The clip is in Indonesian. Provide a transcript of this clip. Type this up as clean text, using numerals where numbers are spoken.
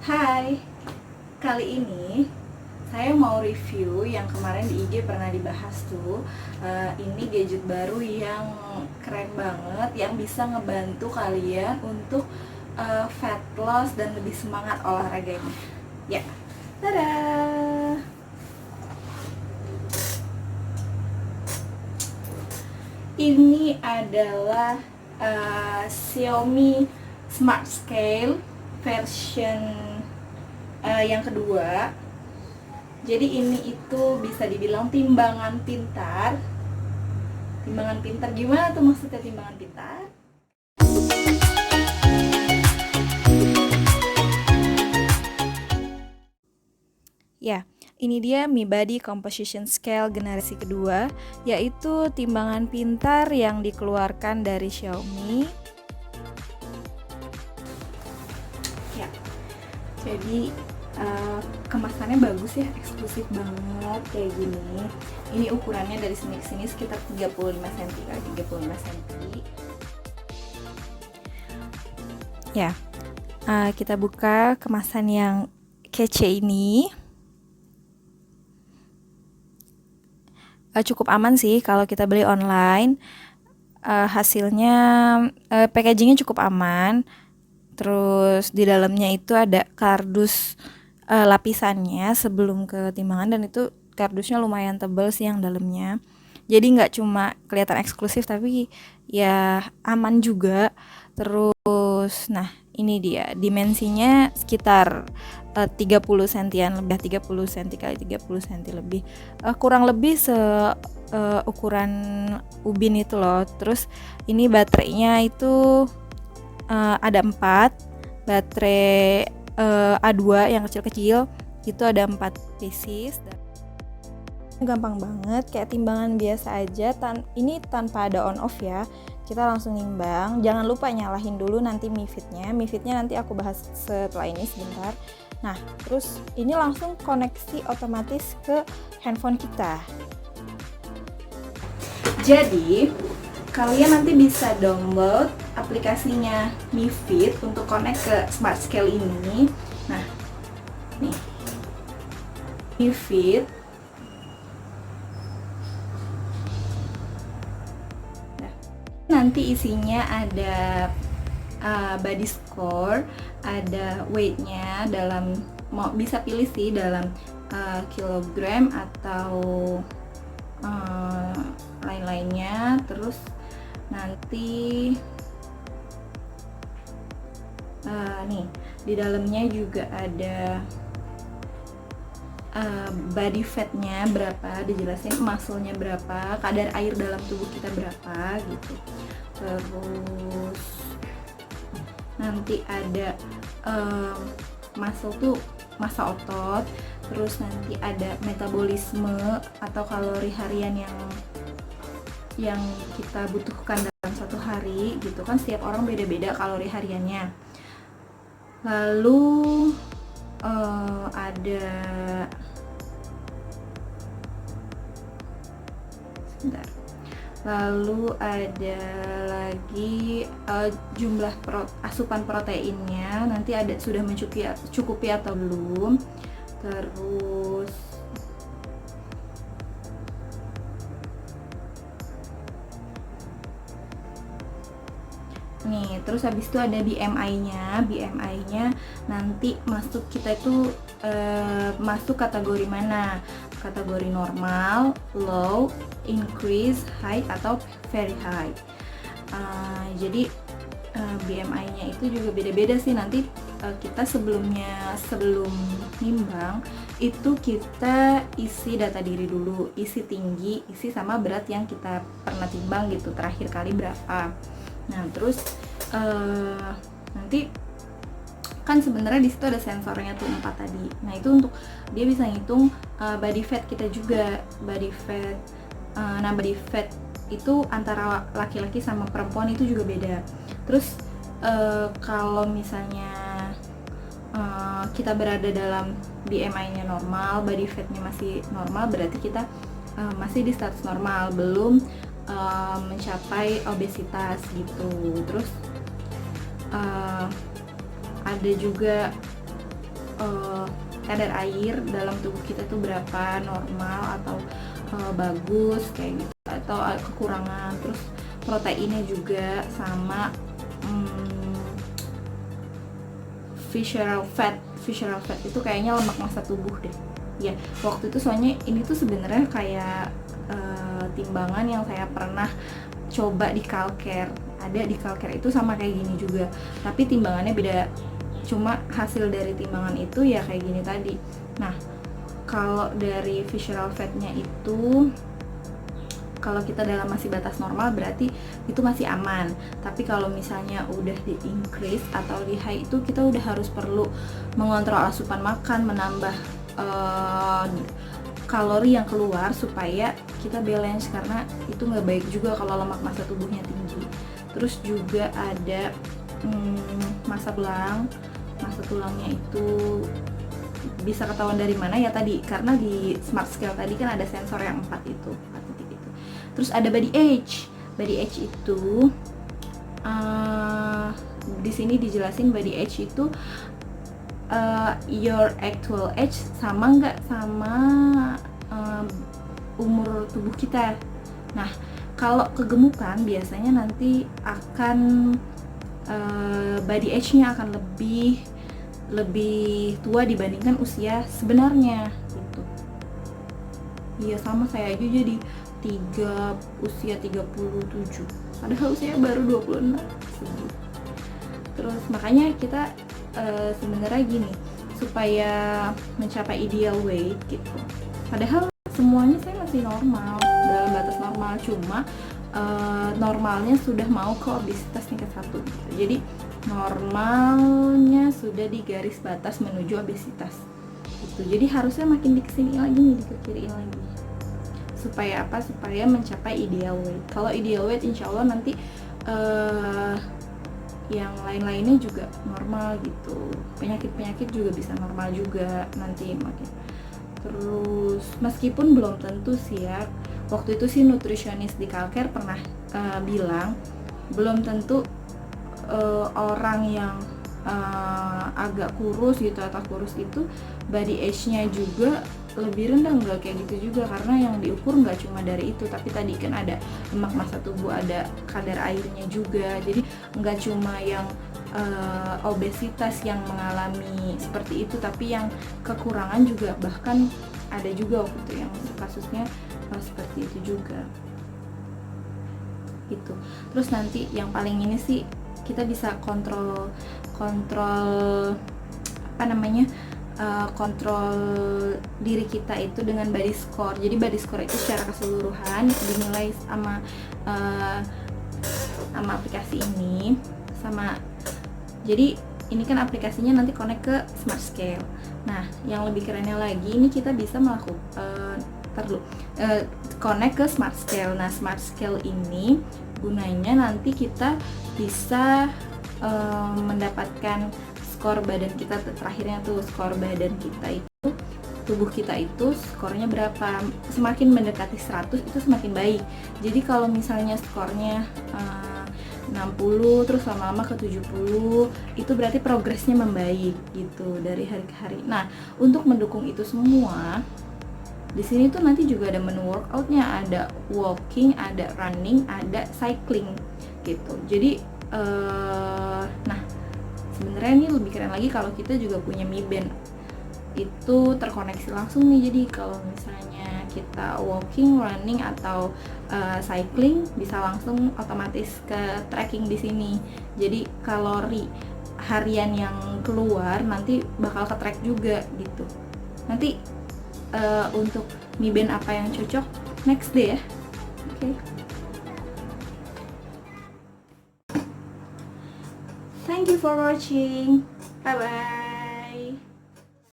Hai, kali ini saya mau review yang kemarin di IG pernah dibahas tuh. Ini gadget baru yang keren banget, yang bisa ngebantu kalian untuk fat loss dan lebih semangat olahraganya. Ya, tada! Ini adalah Xiaomi Smart Scale version yang kedua. Jadi ini itu bisa dibilang timbangan pintar. Timbangan pintar gimana tuh maksudnya timbangan pintar? Ya, ini dia Mi Body Composition Scale generasi kedua, yaitu timbangan pintar yang dikeluarkan dari Xiaomi. Ya, jadi kemasannya bagus ya, eksklusif banget kayak gini. Ini ukurannya dari sini ke sini sekitar 35 cm kali 35 cm. Ya, kita buka kemasan yang kece ini. Cukup aman sih kalau kita beli online. Hasilnya packagingnya cukup aman. Terus di dalamnya itu ada kardus lapisannya sebelum ke timbangan, dan itu kardusnya lumayan tebal sih yang dalamnya. Jadi nggak cuma kelihatan eksklusif tapi ya aman juga. Terus nah ini dia dimensinya sekitar 30 sentian lebih, 30 cm kali 30 cm lebih, kurang lebih ukuran ubin itu loh. Terus ini baterainya itu ada 4 baterai A2 yang kecil-kecil, itu ada 4 pieces. Gampang banget, kayak timbangan biasa aja. Ini tanpa ada on off ya, kita langsung nimbang. Jangan lupa nyalahin dulu nanti Mi Fit-nya nanti aku bahas setelah ini sebentar. Nah, terus ini langsung koneksi otomatis ke handphone kita. Jadi kalian nanti bisa download aplikasinya Mi Fit untuk connect ke Smart Scale ini. Nah, nih Mi Fit. Nah, nanti isinya ada body score, ada weightnya dalam, mau bisa pilih sih dalam kilogram atau lain-lainnya. Terus nanti nih di dalamnya juga ada body fatnya berapa, dijelasin muscle-nya berapa, kadar air dalam tubuh kita berapa gitu. Terus nanti ada muscle tuh massa otot. Terus nanti ada metabolisme atau kalori harian yang kita butuhkan dalam satu hari gitu kan, setiap orang beda-beda kalori hariannya. Lalu ada lagi jumlah asupan proteinnya, nanti ada sudah mencukupi atau belum. Terus nih, terus habis itu ada BMI-nya nanti kita itu masuk kategori mana, kategori normal, low, increase, high, atau very high. Jadi BMI-nya itu juga beda-beda sih. Nanti kita sebelum nimbang itu kita isi data diri dulu, isi tinggi, isi sama berat yang kita pernah timbang gitu terakhir kali berapa. Nah, terus nanti kan sebenarnya di situ ada sensornya tuh 4 tadi. Nah, itu untuk dia bisa ngitung body fat kita juga, body fat. Nah, body fat itu antara laki-laki sama perempuan itu juga beda. Terus kalau misalnya kita berada dalam BMI-nya normal, body fat-nya masih normal, berarti kita masih di status normal, belum mencapai obesitas gitu. Terus ada juga kadar air dalam tubuh kita tuh berapa, normal atau bagus kayak gitu, atau kekurangan. Terus proteinnya juga sama visceral fat itu kayaknya lemak massa tubuh deh ya. Waktu itu soalnya ini tuh sebenarnya kayak timbangan yang saya pernah coba di Calcare, ada di Calcare itu sama kayak gini juga, tapi timbangannya beda, cuma hasil dari timbangan itu ya kayak gini tadi. Nah, kalau dari visceral fatnya itu, kalau kita dalam masih batas normal berarti itu masih aman. Tapi kalau misalnya udah di increase atau di high itu kita udah harus perlu mengontrol asupan makan, menambah kalori yang keluar supaya kita balance, karena itu nggak baik juga kalau lemak massa tubuhnya tinggi. Terus juga ada massa tulangnya itu bisa ketahuan dari mana ya tadi, karena di smart scale tadi kan ada sensor yang 4 titik itu. Terus ada body age itu di sini dijelasin body age itu your actual age sama nggak sama umur tubuh kita. Nah, kalau kegemukan biasanya nanti akan body age-nya akan lebih tua dibandingkan usia sebenarnya gitu. Iya, sama saya aja jadi usia 37 padahal usia baru 26. Terus makanya kita sebenarnya gini, supaya mencapai ideal weight gitu, padahal semuanya saya masih normal, dalam batas normal, cuma normalnya sudah mau ke obesitas tingkat 1 gitu. Jadi normalnya sudah di garis batas menuju obesitas gitu. Jadi harusnya makin dikesini lagi nih, dikekiriin lagi, supaya apa? Supaya mencapai ideal weight. Kalau ideal weight insya Allah nanti yang lain-lainnya juga normal gitu, penyakit juga bisa normal juga nanti makin. Terus meskipun belum tentu sih ya, waktu itu sih nutrisionis di Calcare pernah bilang belum tentu orang yang agak kurus gitu atau kurus itu body age-nya juga lebih rendah, enggak kayak gitu juga, karena yang diukur nggak cuma dari itu, tapi tadi kan ada lemak massa tubuh, ada kadar airnya juga. Jadi nggak cuma yang obesitas yang mengalami seperti itu, tapi yang kekurangan juga, bahkan ada juga waktu itu yang kasusnya seperti itu juga gitu. Terus nanti yang paling ini sih kita bisa kontrol apa namanya, kontrol diri kita itu dengan body score. Jadi body score itu secara keseluruhan dinilai sama aplikasi ini, sama, jadi ini kan aplikasinya nanti connect ke smart scale. Nah, yang lebih kerennya lagi, ini kita bisa melakukan connect ke smart scale. Nah, smart scale ini gunanya nanti kita bisa mendapatkan skor badan kita, terakhirnya tuh skor badan kita itu, tubuh kita itu skornya berapa. Semakin mendekati 100 itu semakin baik. Jadi kalau misalnya skornya 60 terus lama-lama ke 70, itu berarti progresnya membaik gitu dari hari ke hari. Nah, untuk mendukung itu semua, di sini tuh nanti juga ada menu workoutnya, ada walking, ada running, ada cycling gitu. Jadi nah, sebenarnya ini lebih keren lagi kalau kita juga punya Mi Band, itu terkoneksi langsung nih. Jadi kalau misalnya kita walking, running atau cycling, bisa langsung otomatis ke tracking di sini. Jadi kalori harian yang keluar nanti bakal ke track juga gitu. Nanti untuk Mi Band apa yang cocok next deh ya. Oke. Thank you for watching. Bye bye.